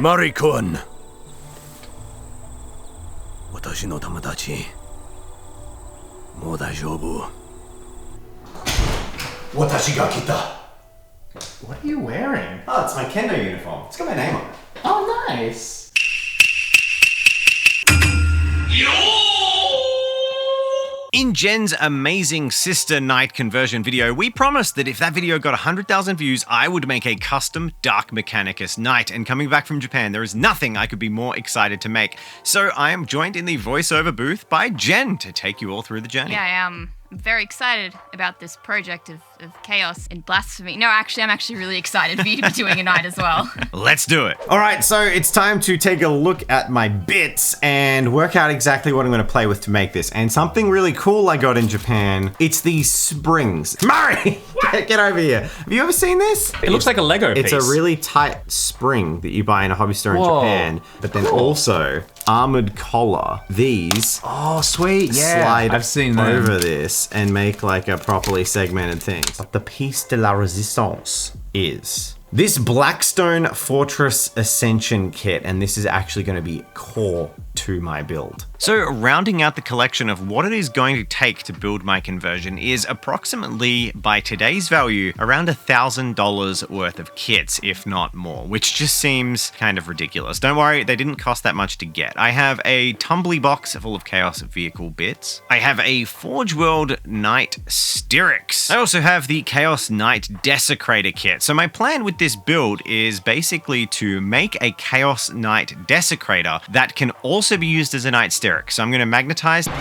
Mari-kun. Watashi no tomodachi. Mou daijoubu. Watashi ga kita. What are you wearing? Oh, it's my kendo uniform. It's got my name on it. Oh, nice. In Jen's amazing sister night conversion video, we promised that if that video got 100,000 views, I would make a custom Dark Mechanicus knight. And coming back from Japan, there is nothing I could be more excited to make. So I am joined in the voiceover booth by Jen to take you all through the journey. Yeah, I am. I'm very excited about this project of chaos and blasphemy. No, actually, I'm actually really excited for you to be doing a night as well. Let's do it. All right, so it's time to take a look at my bits and work out exactly what I'm going to play with to make this. And something really cool I got in Japan, it's these springs. Murray, get over here. Have you ever seen this? It looks like a Lego piece. It's a really tight spring that you buy in a hobby store in Japan, but then also armored collar. These Oh, sweet. Yeah, slide I've seen them. over this and make like a properly segmented thing. But the piece de la resistance is this Blackstone Fortress Ascension kit, and this is actually going to be core to my build. So rounding out the collection of what it is going to take to build my conversion is approximately, by today's value, around $1,000 worth of kits, if not more, which just seems kind of ridiculous. Don't worry, they didn't cost that much to get. I have a tumbly box full of Chaos vehicle bits. I have a Forge World Knight Styrax. I also have the Chaos Knight Desecrator kit. So my plan with this build is basically to make a Chaos Knight Desecrator that can also be used as a Knight Styrax. So I'm going to magnetize the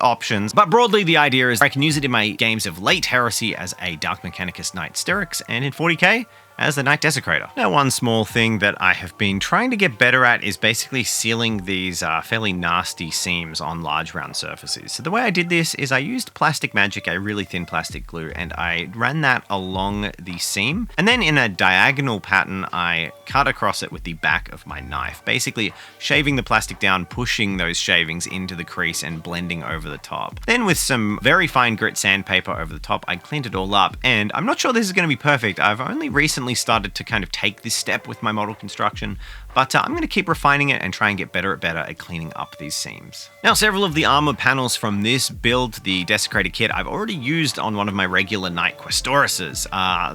options, but broadly the idea is I can use it in my games of Late Heresy as a Dark Mechanicus Knight Styrax, and in 40k as the Knight Desecrator. Now, one small thing that I have been trying to get better at is basically sealing these fairly nasty seams on large round surfaces. So the way I did this is I used Plastic Magic, a really thin plastic glue, and I ran that along the seam. And then in a diagonal pattern, I cut across it with the back of my knife, basically shaving the plastic down, pushing those shavings into the crease and blending over the top. Then with some very fine grit sandpaper over the top, I cleaned it all up. And I'm not sure this is going to be perfect. I've only recently started to kind of take this step with my model construction, but I'm going to keep refining it and try and get better at cleaning up these seams. Now, several of the armor panels from this build, the Desecrated kit, I've already used on one of my regular Knight Questoruses.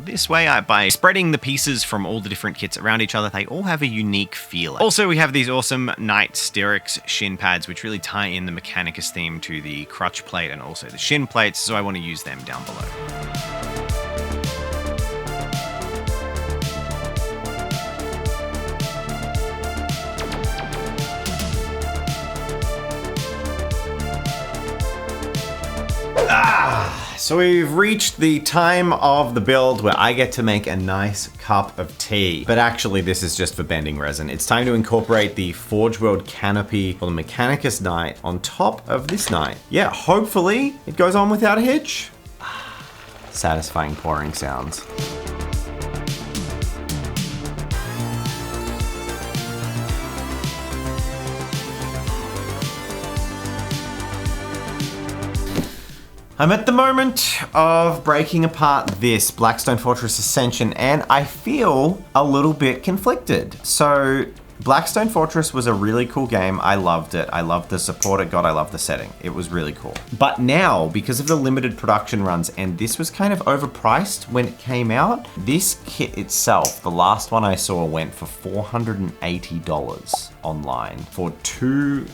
This way, by spreading the pieces from all the different kits around each other, they all have a unique feel. Also, we have these awesome Knight Styrax shin pads, which really tie in the Mechanicus theme to the crutch plate and also the shin plates, so I want to use them down below. So we've reached the time of the build where I get to make a nice cup of tea. But actually, this is just for bending resin. It's time to incorporate the Forge World canopy for the Mechanicus Knight on top of this knight. Yeah, hopefully it goes on without a hitch. Satisfying pouring sounds. I'm at the moment of breaking apart this Blackstone Fortress Ascension, and I feel a little bit conflicted. So Blackstone Fortress was a really cool game. I loved it. I loved the support it got. I loved the setting. It was really cool. But now, because of the limited production runs, and this was kind of overpriced when it came out, this kit itself, the last one I saw, went for $480 online for two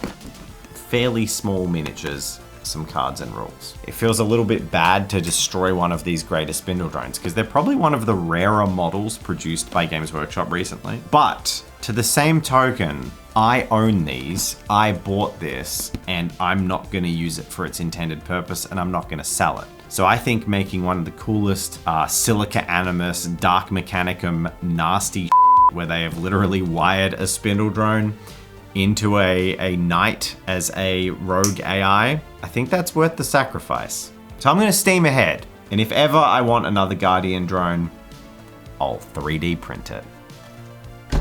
fairly small miniatures, some cards and rules. It feels a little bit bad to destroy one of these greater spindle drones because they're probably one of the rarer models produced by Games Workshop recently. But to the same token, I own these, I bought this, and I'm not going to use it for its intended purpose, and I'm not going to sell it. So I think making one of the coolest Silica Animus, Dark Mechanicum, nasty where they have literally wired a spindle drone into a knight as a rogue AI, I think that's worth the sacrifice. So I'm gonna steam ahead, and if ever I want another Guardian drone, I'll 3D print it.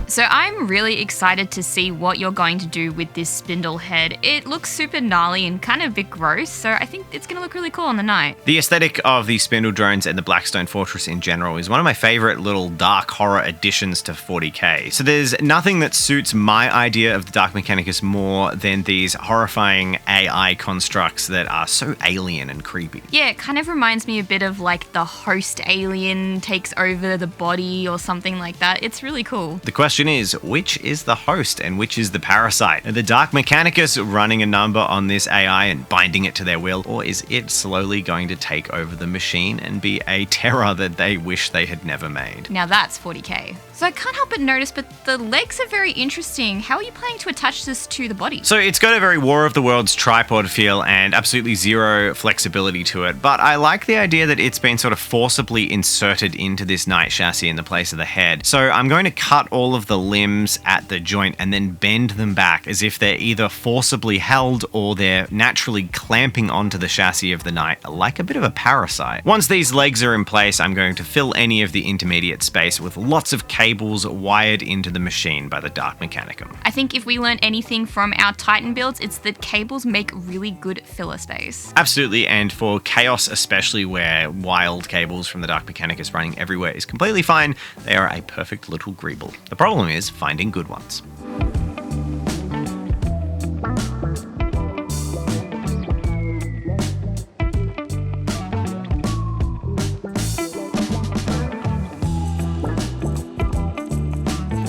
So I'm really excited to see what you're going to do with this spindle head. It looks super gnarly and kind of a bit gross, so I think it's going to look really cool on the night. The aesthetic of the spindle drones and the Blackstone Fortress in general is one of my favorite little dark horror additions to 40k. So there's nothing that suits my idea of the Dark Mechanicus more than these horrifying AI constructs that are so alien and creepy. Yeah, it kind of reminds me a bit of like the host alien takes over the body or something like that. It's really cool. The question is, which is the host and which is the parasite? Are the Dark Mechanicus running a number on this AI and binding it to their will, or is it slowly going to take over the machine and be a terror that they wish they had never made? Now that's 40k. So I can't help but notice, but the legs are very interesting. How are you planning to attach this to the body? So it's got a very War of the Worlds tripod feel and absolutely zero flexibility to it, but I like the idea that it's been sort of forcibly inserted into this knight chassis in the place of the head. So I'm going to cut all of the limbs at the joint and then bend them back as if they're either forcibly held or they're naturally clamping onto the chassis of the knight, like a bit of a parasite. Once these legs are in place, I'm going to fill any of the intermediate space with lots of cables wired into the machine by the Dark Mechanicum. I think if we learn anything from our Titan builds, it's that cables make really good filler space. Absolutely, and for Chaos especially, where wild cables from the Dark Mechanicus running everywhere is completely fine, they are a perfect little greeble. The problem is finding good ones.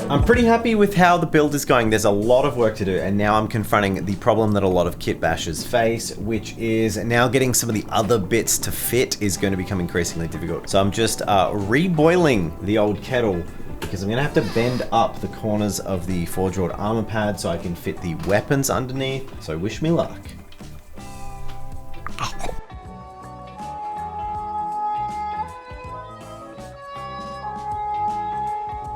I'm pretty happy with how the build is going. There's a lot of work to do, and now I'm confronting the problem that a lot of kit bashers face, which is now getting some of the other bits to fit is going to become increasingly difficult. So I'm just reboiling the old kettle because I'm going to have to bend up the corners of the forge-wrought armor pad so I can fit the weapons underneath. So wish me luck.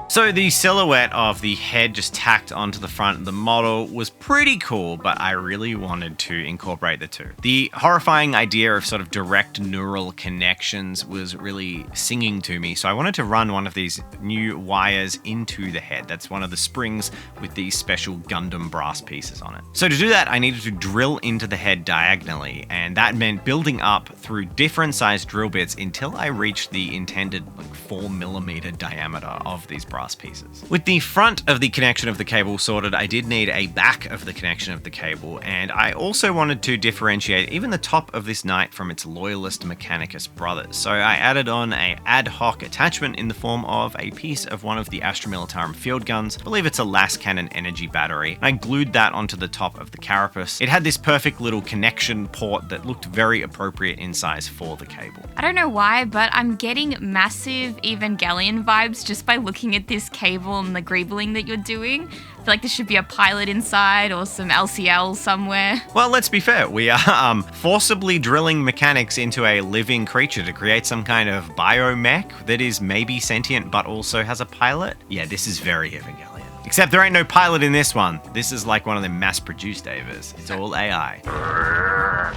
So the silhouette of the head just tacked onto the front of the model was pretty cool, but I really wanted to incorporate the two. The horrifying idea of sort of direct neural connections was really singing to me, so I wanted to run one of these new wires into the head. That's one of the springs with these special Gundam brass pieces on it. So to do that, I needed to drill into the head diagonally, and that meant building up through different sized drill bits until I reached the intended 4mm diameter of these brass pieces. With the front of the connection of the cable sorted, I did need a back of the connection of the cable, and I also wanted to differentiate even the top of this knight from its loyalist Mechanicus brothers. So I added on an ad hoc attachment in the form of a piece of one of the Astra Militarum field guns. I believe it's a las cannon energy battery. I glued that onto the top of the carapace. It had this perfect little connection port that looked very appropriate in size for the cable. I don't know why, but I'm getting massive Evangelion vibes just by looking at this cable and the greebling that you're doing. I feel like there should be a pilot inside or some LCL somewhere. Well, let's be fair. We are forcibly drilling mechanics into a living creature to create some kind of biomech that is maybe sentient but also has a pilot. Yeah, this is very Evangelion. Except there ain't no pilot in this one. This is like one of them mass-produced Avas. It's all AI.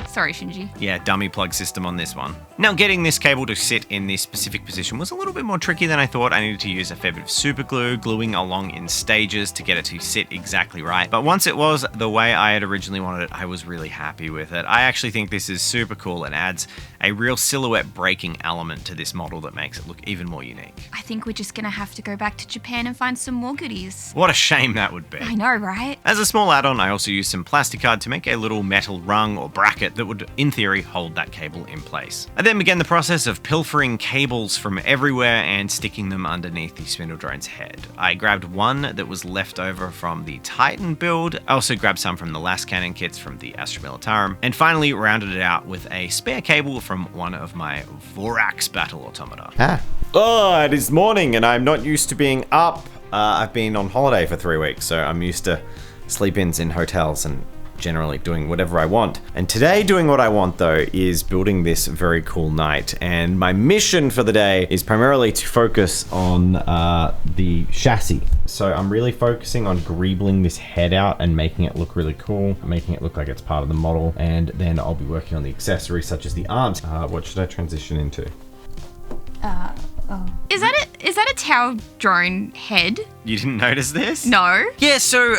Sorry, Shinji. Yeah, dummy plug system on this one. Now, getting this cable to sit in this specific position was a little bit more tricky than I thought. I needed to use a fair bit of super glue, gluing along in stages to get it to sit exactly right. But once it was the way I had originally wanted it, I was really happy with it. I actually think this is super cool and adds a real silhouette breaking element to this model that makes it look even more unique. I think we're just gonna have to go back to Japan and find some more goodies. What a shame that would be. I know, right? As a small add-on, I also used some plasticard to make a little metal rung or bracket that would, in theory, hold that cable in place. I then began the process of pilfering cables from everywhere and sticking them underneath the spindle drone's head. I grabbed one that was left over from the Titan build. I also grabbed some from the las cannon kits from the Astra Militarum, and finally rounded it out with a spare cable from one of my Vorax battle automata. Oh, it is morning and I'm not used to being up. I've been on holiday for 3 weeks, so I'm used to sleep-ins in hotels and generally doing whatever I want. And today doing what I want though is building this very cool knight, and my mission for the day is primarily to focus on the chassis. So I'm really focusing on greebling this head out and making it look really cool, making it look like it's part of the model, and then I'll be working on the accessories such as the arms. What should I transition into? Is that a Tau drone head. You didn't notice this? No. Yeah, so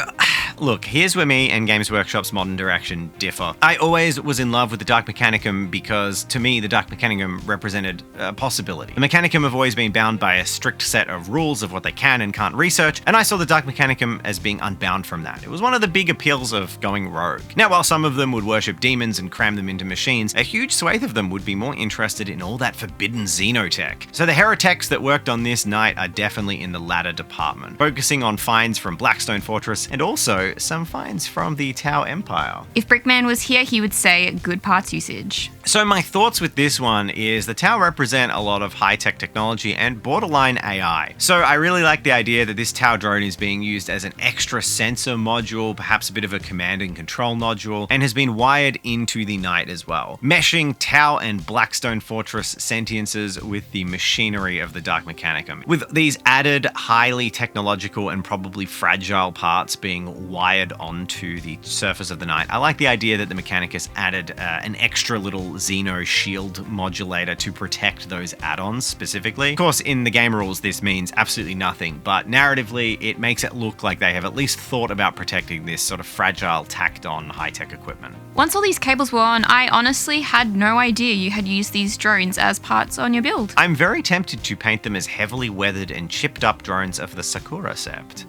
look, here's where me and Games Workshop's modern direction differ. I always was in love with the Dark Mechanicum because, to me, the Dark Mechanicum represented a possibility. The Mechanicum have always been bound by a strict set of rules of what they can and can't research, and I saw the Dark Mechanicum as being unbound from that. It was one of the big appeals of going rogue. Now, while some of them would worship demons and cram them into machines, a huge swathe of them would be more interested in all that forbidden xenotech. So the heretics that worked on this night are definitely in the latter department, focusing on finds from Blackstone Fortress and also some finds from the Tau Empire. If Brickman was here, he would say good parts usage. So my thoughts with this one is the Tau represent a lot of high-tech technology and borderline AI. So I really like the idea that this Tau drone is being used as an extra sensor module, perhaps a bit of a command and control module, and has been wired into the Knight as well, meshing Tau and Blackstone Fortress sentiences with the machinery of the Dark Mechanicum. With these added highly technological and probably fragile parts being wired onto the surface of the Knight, I like the idea that the Mechanicus added an extra little Xeno shield modulator to protect those add-ons specifically. Of course, in the game rules, this means absolutely nothing, but narratively, it makes it look like they have at least thought about protecting this sort of fragile, tacked-on high-tech equipment. Once all these cables were on, I honestly had no idea you had used these drones as parts on your build. I'm very tempted to paint them as heavily weathered and chipped up drones of the Sakura sept.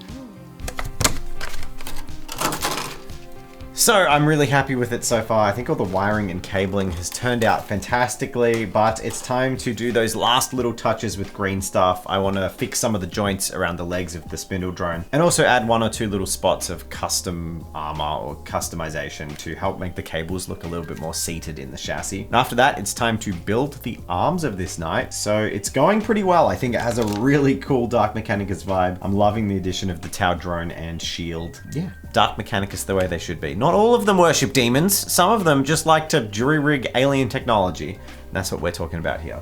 So I'm really happy with it so far. I think all the wiring and cabling has turned out fantastically, but it's time to do those last little touches with green stuff. I want to fix some of the joints around the legs of the spindle drone and also add 1 or 2 little spots of custom armor or customization to help make the cables look a little bit more seated in the chassis. And after that, it's time to build the arms of this Knight. So it's going pretty well. I think it has a really cool Dark Mechanicus vibe. I'm loving the addition of the Tau drone and shield. Yeah, Dark Mechanicus the way they should be. Not all of them worship demons. Some of them just like to jury-rig alien technology. And that's what we're talking about here.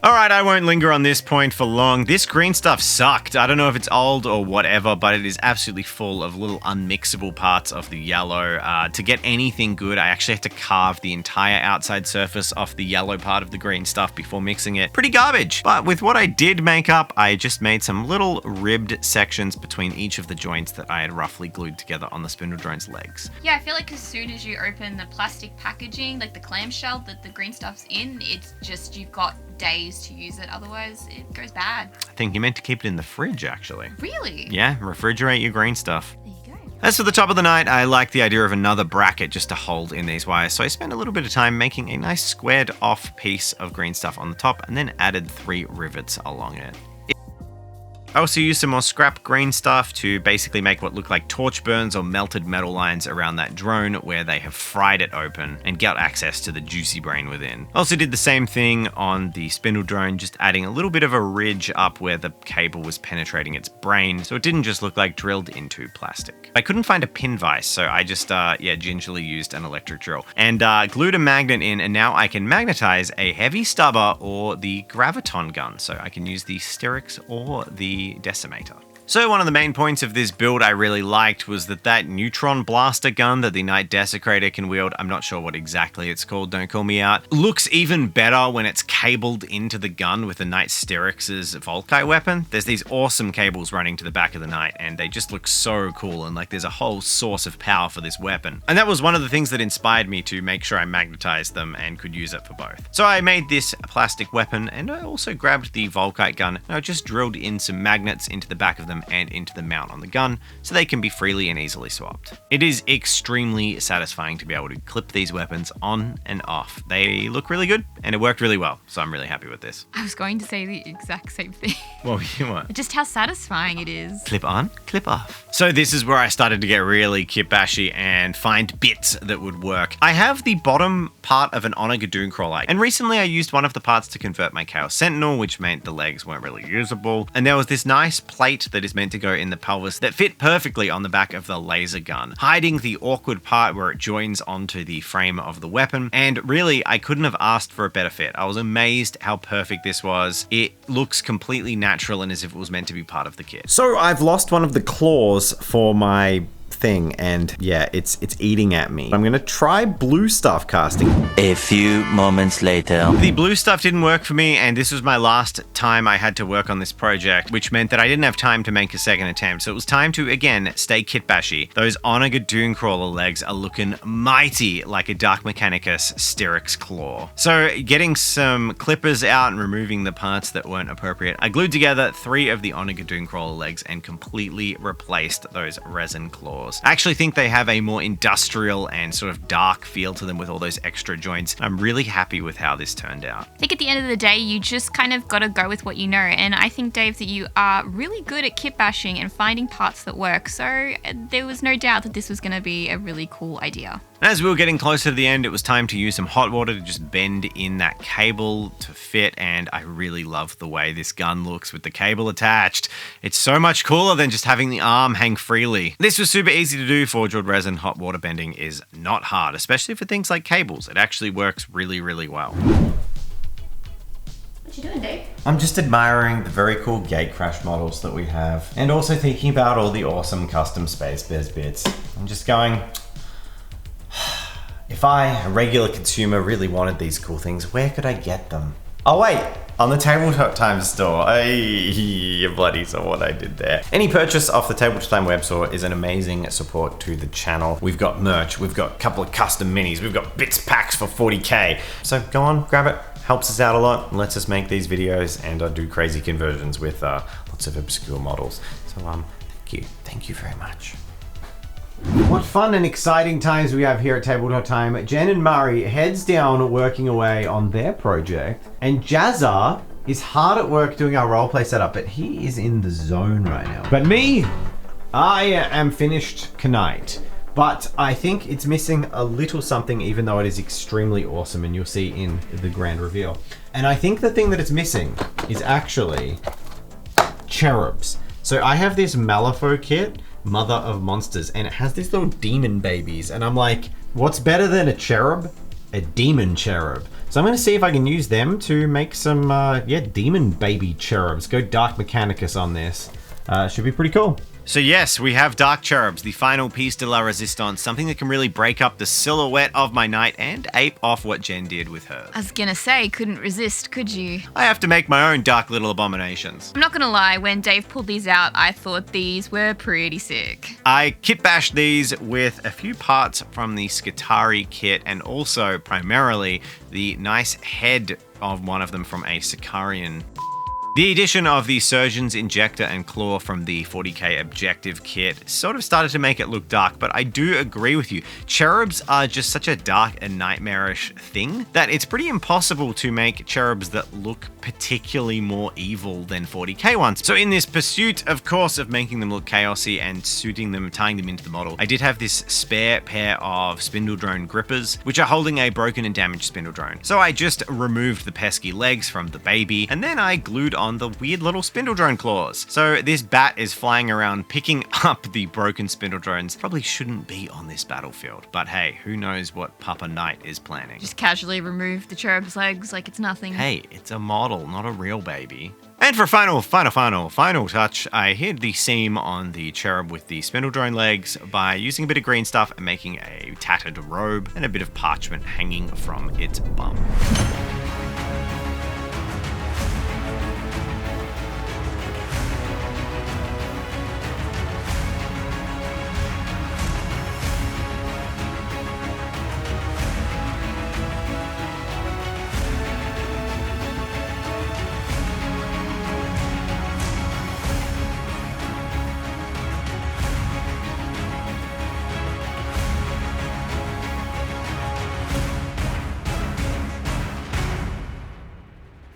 Alright, I won't linger on this point for long. This green stuff sucked. I don't know if it's old or whatever, but it is absolutely full of little unmixable parts of the yellow. To get anything good, I actually have to carve the entire outside surface off the yellow part of the green stuff before mixing it. Pretty garbage. But with what I did make up, I just made some little ribbed sections between each of the joints that I had roughly glued together on the spindle drone's legs. Yeah, I feel like as soon as you open the plastic packaging, like the clamshell that the green stuff's in, it's just, you've got days to use it, otherwise it goes bad. I think you meant to keep it in the fridge, actually. Really? Yeah, refrigerate your green stuff. There you go. As for the top of the Knight, I like the idea of another bracket just to hold in these wires, so I spent a little bit of time making a nice squared off piece of green stuff on the top and then added 3 rivets along it. I also used some more scrap green stuff to basically make what look like torch burns or melted metal lines around that drone where they have fried it open and got access to the juicy brain within. I also did the same thing on the spindle drone, just adding a little bit of a ridge up where the cable was penetrating its brain, so it didn't just look like drilled into plastic. I couldn't find a pin vise, so I just gingerly used an electric drill and glued a magnet in, and now I can magnetize a heavy stubber or the graviton gun, so I can use the Sterix or the Decimator. So one of the main points of this build I really liked was that neutron blaster gun that the Knight Desecrator can wield, I'm not sure what exactly it's called, don't call me out, looks even better when it's cabled into the gun with the Knight Sterix's Volkite weapon. There's these awesome cables running to the back of the Knight and they just look so cool, and like there's a whole source of power for this weapon. And that was one of the things that inspired me to make sure I magnetized them and could use it for both. So I made this plastic weapon and I also grabbed the Volkite gun and I just drilled in some magnets into the back of them and into the mount on the gun so they can be freely and easily swapped. It is extremely satisfying to be able to clip these weapons on and off. They look really good and it worked really well, so I'm really happy with this. I was going to say the exact same thing. What were you want? Just how satisfying it is. Clip on, clip off. So this is where I started to get really kitbashy and find bits that would work. I have the bottom part of an Honor Gadoon crawler, and recently I used one of the parts to convert my Chaos Sentinel, which meant the legs weren't really usable, and there was this nice plate that is meant to go in the pelvis that fit perfectly on the back of the laser gun, hiding the awkward part where it joins onto the frame of the weapon, and really I couldn't have asked for a better fit. I was amazed how perfect this was. It looks completely natural and as if it was meant to be part of the kit. So I've lost one of the claws for my thing, and yeah, it's eating at me. I'm gonna try blue stuff casting. A few moments later. The blue stuff didn't work for me, and this was my last time I had to work on this project, which meant that I didn't have time to make a second attempt. So it was time to, again, stay kitbashy. Those Onaga Dunecrawler legs are looking mighty like a Dark Mechanicus Styrax claw. So getting some clippers out and removing the parts that weren't appropriate, I glued together 3 of the Onaga Dunecrawler legs and completely replaced those resin claws. I actually think they have a more industrial and sort of dark feel to them with all those extra joints. I'm really happy with how this turned out. I think at the end of the day, you just kind of got to go with what you know. And I think, Dave, that you are really good at kit bashing and finding parts that work. So there was no doubt that this was going to be a really cool idea. As we were getting closer to the end, it was time to use some hot water to just bend in that cable to fit, and I really love the way this gun looks with the cable attached. It's so much cooler than just having the arm hang freely. This was super easy to do. Forged wood resin hot water bending is not hard, especially for things like cables. It actually works really, really well. What you doing, Dave? I'm just admiring the very cool gate crash models that we have, and also thinking about all the awesome custom Space Bears bits. I'm just going, if I, a regular consumer, really wanted these cool things, where could I get them? Oh wait, on the Tabletop Time store. Hey, you bloody saw what I did there. Any purchase off the Tabletop Time web store is an amazing support to the channel. We've got merch, we've got a couple of custom minis, we've got bits packs for 40k. So go on, grab it. Helps us out a lot and lets us make these videos and do crazy conversions with lots of obscure models. So thank you very much. What fun and exciting times we have here at Tabletop Time. Jen and Murray heads down working away on their project, and Jazza is hard at work doing our roleplay setup, but he is in the zone right now. But me, I am finished tonight. But I think it's missing a little something, even though it is extremely awesome, and you'll see in the grand reveal. And I think the thing that it's missing is actually cherubs. So I have this Malifaux kit, Mother of Monsters, and it has these little demon babies. And I'm like, what's better than a cherub? A demon cherub. So I'm gonna see if I can use them to make some, demon baby cherubs. Go Dark Mechanicus on this. Should be pretty cool. So yes, we have Dark Cherubs, the final piece de la resistance, something that can really break up the silhouette of my knight and ape off what Jen did with hers. I was gonna say, couldn't resist, could you? I have to make my own dark little abominations. I'm not gonna lie, when Dave pulled these out, I thought these were pretty sick. I kit bashed these with a few parts from the Skitarii kit and also primarily the nice head of one of them from a Sicarian. The addition of the Surgeon's Injector and Claw from the 40k Objective kit sort of started to make it look dark, but I do agree with you. Cherubs are just such a dark and nightmarish thing that it's pretty impossible to make cherubs that look particularly more evil than 40k ones. So in this pursuit, of course, of making them look chaosy and suiting them, tying them into the model, I did have this spare pair of Spindle Drone grippers, which are holding a broken and damaged Spindle Drone. So I just removed the pesky legs from the baby, and then I glued on the weird little Spindle Drone claws. So this bat is flying around picking up the broken Spindle Drones. Probably shouldn't be on this battlefield, but hey, who knows what Papa Knight is planning. Just casually remove the cherub's legs like it's nothing. Hey, it's a model, not a real baby. And for final touch, I hid the seam on the cherub with the Spindle Drone legs by using a bit of green stuff and making a tattered robe and a bit of parchment hanging from its bum.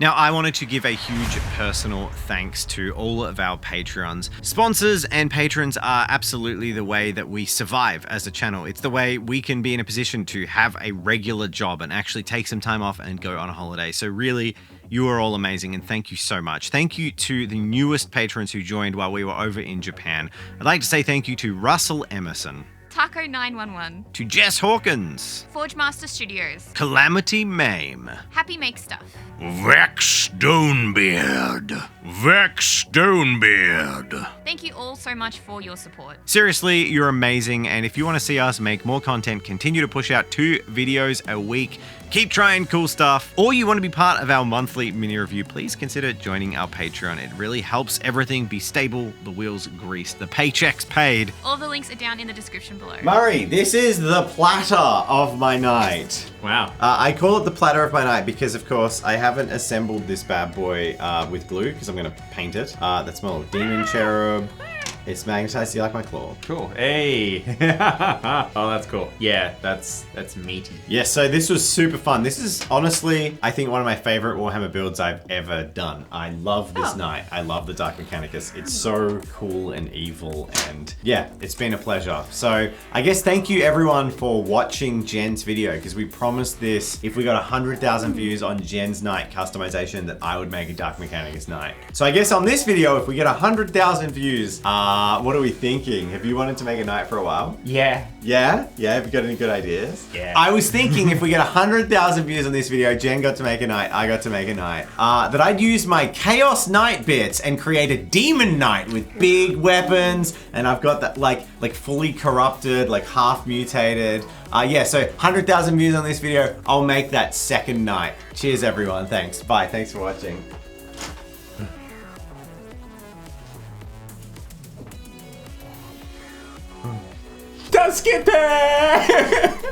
Now, I wanted to give a huge personal thanks to all of our Patreons. Sponsors and patrons are absolutely the way that we survive as a channel. It's the way we can be in a position to have a regular job and actually take some time off and go on a holiday. So really, you are all amazing, and thank you so much. Thank you to the newest patrons who joined while we were over in Japan. I'd like to say thank you to Russell Emerson, Taco911. To Jess Hawkins. Forge Master Studios. Calamity Mame. Happy Make Stuff. Vex Stonebeard. Vex Stonebeard. Thank you all so much for your support. Seriously, you're amazing, and if you want to see us make more content, continue to push out 2 videos a week, keep trying cool stuff, or you want to be part of our monthly mini review, please consider joining our Patreon. It really helps everything be stable, the wheels greased, the paychecks paid. All the links are down in the description below. Murray, this is the platter of my night. Wow. I call it the platter of my night because, of course, I haven't assembled this bad boy with glue because I'm going to paint it. That's my little demon cherub. It's magnetized. Do you like my claw? Cool. Hey. Oh, that's cool. Yeah, that's meaty. Yeah, so this was super fun. This is honestly, I think, one of my favorite Warhammer builds I've ever done. I love this knight. I love the Dark Mechanicus. It's so cool and evil, and yeah, it's been a pleasure. So I guess thank you everyone for watching Jen's video, because we promised this, if we got 100,000 views on Jen's knight customization, that I would make a Dark Mechanicus knight. So I guess on this video, if we get 100,000 views, what are we thinking? Have you wanted to make a knight for a while? Yeah. Yeah? Yeah, have you got any good ideas? Yeah. I was thinking if we get 100,000 views on this video, Jen got to make a knight, I got to make a knight, that I'd use my Chaos Knight bits and create a Demon Knight with big weapons, and I've got that like fully corrupted, like half mutated. Yeah, so 100,000 views on this video, I'll make that second knight. Cheers everyone, thanks. Bye, thanks for watching. Don't skip it!